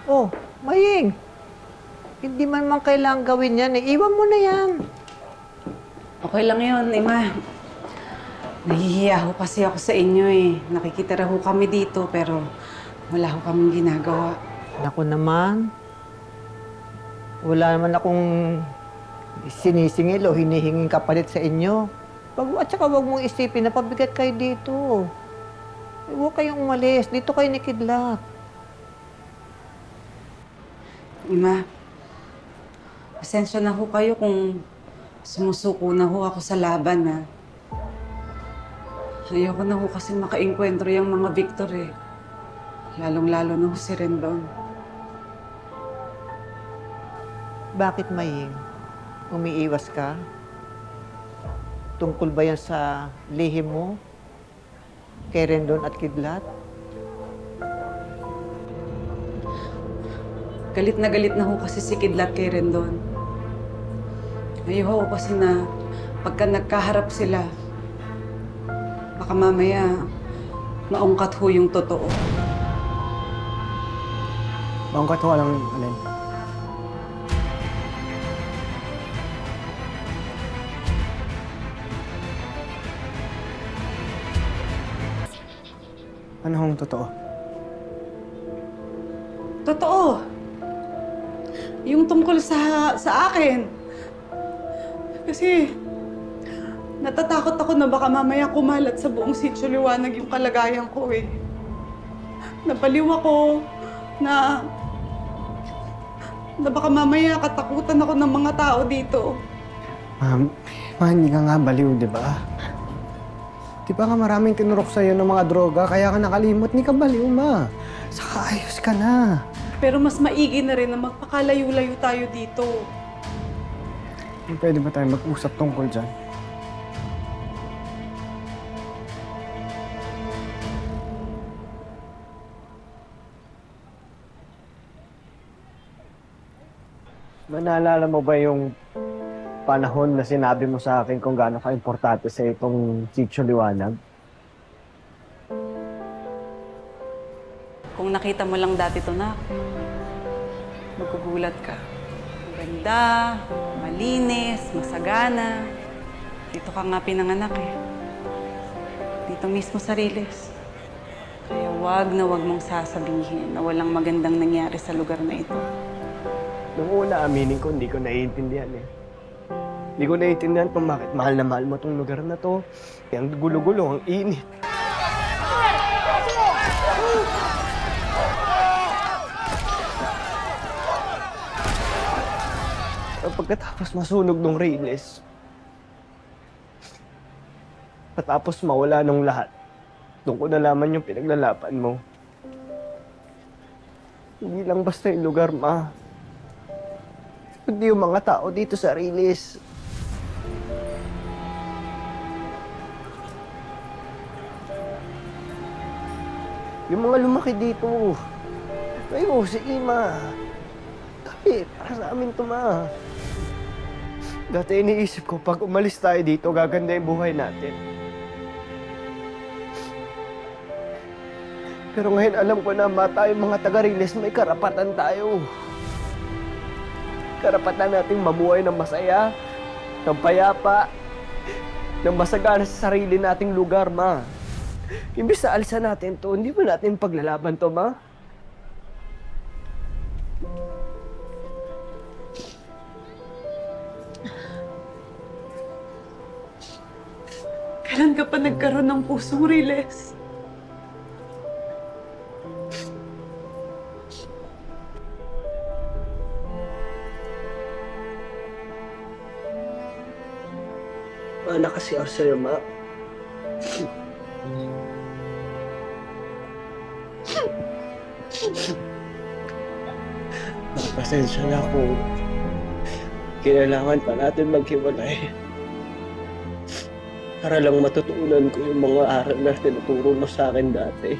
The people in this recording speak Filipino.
Oh, Maying, hindi man kailangan gawin yan. Iwan mo na yan. Okay lang yun, Ima. Nahihiya ho kasi ako sa inyo eh. Nakikitira ho kami dito pero wala ho kaming ginagawa. Naku naman, wala naman akong sinisingil o hinihinging kapalit sa inyo. At saka wag mong isipin na pabigat kayo dito. Huwag kayong umalis. Dito kayo nakidlat. Ima, pasensya na ho kayo kung sumusuko na ho ako sa laban, ha. Ayoko na ho kasi makaengkwentro yung mga Victor, eh. Lalong-lalo na ho si Rendon. Bakit, Maying? Umiiwas ka? Tungkol ba yan sa lihim mo? Kay Rendon at Kidlat? Galit na ho kasi si Kidlat kay Rendon. Ayoko kasi na pagka nagkaharap sila, baka mamaya maungkat ho yung totoo. Maungkat ho lang, Alin. Ano hong totoo? Totoo. Yung tungkol sa akin. Kasi natatakot ako na baka mamaya kumalat sa buong sitio liwanag yung kalagayan ko eh. Nabaliw ako na baka mamaya katakutan ako ng mga tao dito. Hindi ka nga baliw, di ba? Di ba nga maraming tinurok sa'yo ng mga droga, kaya ka nakalimot, hindi ka baliw, ma. Saka ayos ka na. Pero mas maigi na rin na magpakalayo-layo tayo dito. Pwede ba tayo mag-usap tungkol dyan? Naalala mo ba yung panahon na sinabi mo sa akin kung gaano ka-importante sa itong Sitio Liwanag? Kung nakita mo lang dati to na, magkugulat ka. Maganda, malinis, masagana. Dito ka nga pinanganak eh. Dito mismo sa Riles. Kaya wag mong sasabihin na walang magandang nangyari sa lugar na ito. Noong una, aminin ko, hindi ko naiintindihan eh. Hindi ko naiintindihan kung bakit mahal na mahal mo itong lugar na to. Ang gulo-gulo, ang init. Pagkatapos masunog ng Reyes, patapos mawala nung lahat, doon ko nalaman yung pinaglalaban mo. Hindi lang basta yung lugar, ma. Kundi yung mga tao dito sa Reyes. Yung mga lumaki dito. Kayo, si Ima. Dati, para sa amin to, ma. Dati iniisip ko, pag umalis tayo dito, gaganda yung buhay natin. Pero ngayon alam ko na, ma, tayo mga taga-Riles, may karapatan tayo. Karapatan nating mamuhay ng masaya, ng payapa, ng masagana sa sarili nating lugar, ma. Imbis na alisan natin to, hindi ba natin paglalaban to, ma? Kailan ka pa nagkaroon ng pusong Riles? Mana kasi ako sa'yo, ma. Pasensya na kung kailangan pa natin maghiwalay. Para lang matutunan ko yung mga aral na tinuturo mo sa akin dati.